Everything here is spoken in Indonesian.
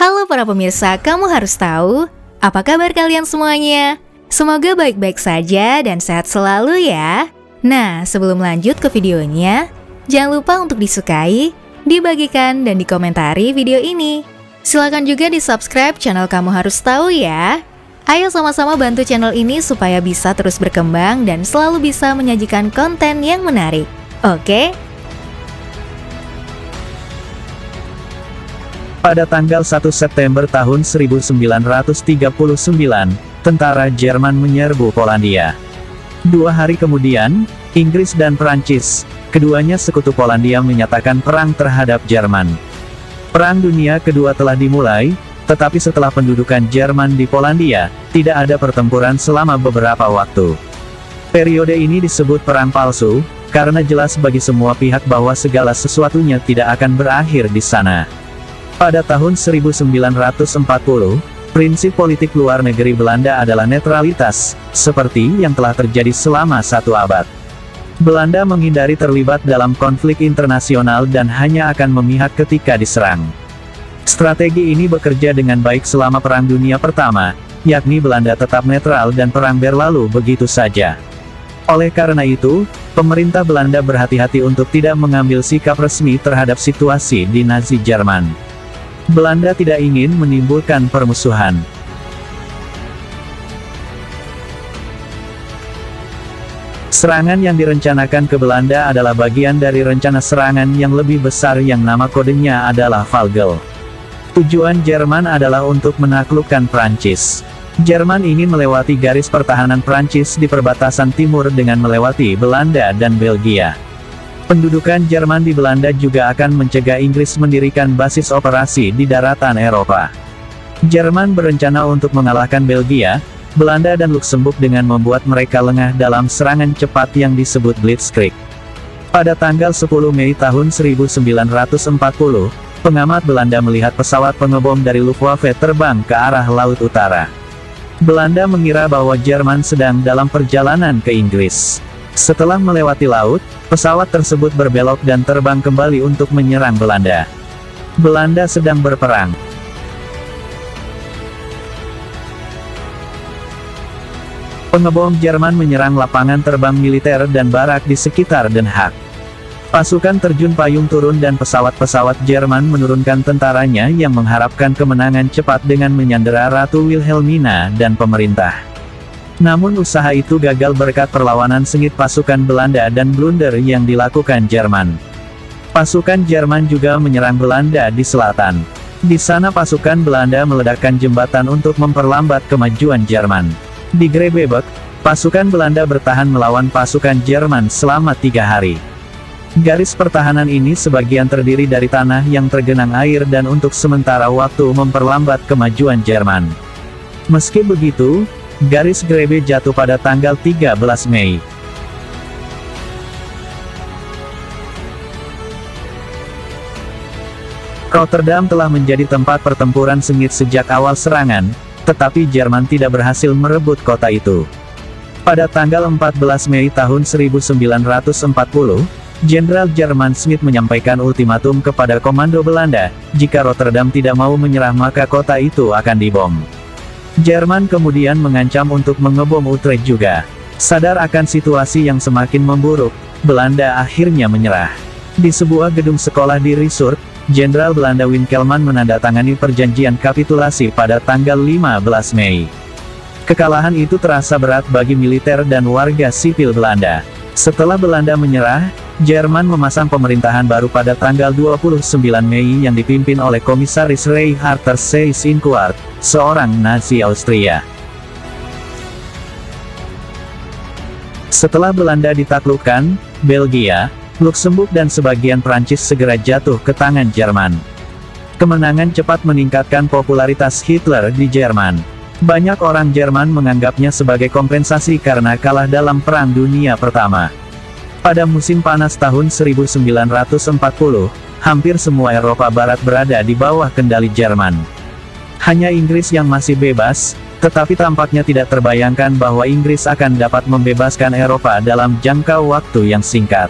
Halo para pemirsa, kamu harus tahu. Apa kabar kalian semuanya? Semoga baik-baik saja dan sehat selalu ya. Nah, sebelum lanjut ke videonya, jangan lupa untuk disukai, dibagikan, dan dikomentari video ini. Silakan juga di-subscribe channel Kamu Harus Tahu ya. Ayo sama-sama bantu channel ini supaya bisa terus berkembang dan selalu bisa menyajikan konten yang menarik. Oke? Pada tanggal 1 September tahun 1939, tentara Jerman menyerbu Polandia. 2 hari kemudian, Inggris dan Prancis, keduanya sekutu Polandia, menyatakan perang terhadap Jerman. Perang Dunia Kedua telah dimulai, tetapi setelah pendudukan Jerman di Polandia, tidak ada pertempuran selama beberapa waktu. Periode ini disebut perang palsu, karena jelas bagi semua pihak bahwa segala sesuatunya tidak akan berakhir di sana. Pada tahun 1940, prinsip politik luar negeri Belanda adalah netralitas, seperti yang telah terjadi selama 1 abad. Belanda menghindari terlibat dalam konflik internasional dan hanya akan memihak ketika diserang. Strategi ini bekerja dengan baik selama Perang Dunia Pertama, yakni Belanda tetap netral dan perang berlalu begitu saja. Oleh karena itu, pemerintah Belanda berhati-hati untuk tidak mengambil sikap resmi terhadap situasi di Nazi Jerman. Belanda tidak ingin menimbulkan permusuhan. Serangan yang direncanakan ke Belanda adalah bagian dari rencana serangan yang lebih besar yang nama kodenya adalah Falgel. Tujuan Jerman adalah untuk menaklukkan Prancis. Jerman ingin melewati garis pertahanan Prancis di perbatasan timur dengan melewati Belanda dan Belgia. Pendudukan Jerman di Belanda juga akan mencegah Inggris mendirikan basis operasi di daratan Eropa. Jerman berencana untuk mengalahkan Belgia, Belanda dan Luksemburg dengan membuat mereka lengah dalam serangan cepat yang disebut Blitzkrieg. Pada tanggal 10 Mei tahun 1940, pengamat Belanda melihat pesawat pengebom dari Luftwaffe terbang ke arah Laut Utara. Belanda mengira bahwa Jerman sedang dalam perjalanan ke Inggris. Setelah melewati laut, pesawat tersebut berbelok dan terbang kembali untuk menyerang Belanda. Belanda sedang berperang. Pengebom Jerman menyerang lapangan terbang militer dan barak di sekitar Den Haag. Pasukan terjun payung turun dan pesawat-pesawat Jerman menurunkan tentaranya yang mengharapkan kemenangan cepat dengan menyandera Ratu Wilhelmina dan pemerintah. Namun usaha itu gagal berkat perlawanan sengit pasukan Belanda dan blunder yang dilakukan Jerman. Pasukan Jerman juga menyerang Belanda di selatan. Di sana pasukan Belanda meledakkan jembatan untuk memperlambat kemajuan Jerman. Di Grebbeberg, pasukan Belanda bertahan melawan pasukan Jerman selama 3 hari. Garis pertahanan ini sebagian terdiri dari tanah yang tergenang air dan untuk sementara waktu memperlambat kemajuan Jerman. Meski begitu, garis Grebbe jatuh pada tanggal 13 Mei. Rotterdam telah menjadi tempat pertempuran sengit sejak awal serangan, tetapi Jerman tidak berhasil merebut kota itu. Pada tanggal 14 Mei tahun 1940, Jenderal Jerman Smith menyampaikan ultimatum kepada komando Belanda, jika Rotterdam tidak mau menyerah maka kota itu akan dibom. Jerman kemudian mengancam untuk mengebom Utrecht juga. Sadar akan situasi yang semakin memburuk, Belanda akhirnya menyerah. Di sebuah gedung sekolah di Risoort, Jenderal Belanda Winkelman menandatangani perjanjian kapitulasi pada tanggal 15 Mei. Kekalahan itu terasa berat bagi militer dan warga sipil Belanda. Setelah Belanda menyerah, Jerman memasang pemerintahan baru pada tanggal 29 Mei yang dipimpin oleh Komisaris Reinhard Seyss-Inquart, seorang Nazi Austria. Setelah Belanda ditaklukkan, Belgia, Luksemburg dan sebagian Prancis segera jatuh ke tangan Jerman. Kemenangan cepat meningkatkan popularitas Hitler di Jerman. Banyak orang Jerman menganggapnya sebagai kompensasi karena kalah dalam Perang Dunia Pertama. Pada musim panas tahun 1940, hampir semua Eropa Barat berada di bawah kendali Jerman. Hanya Inggris yang masih bebas, tetapi tampaknya tidak terbayangkan bahwa Inggris akan dapat membebaskan Eropa dalam jangka waktu yang singkat.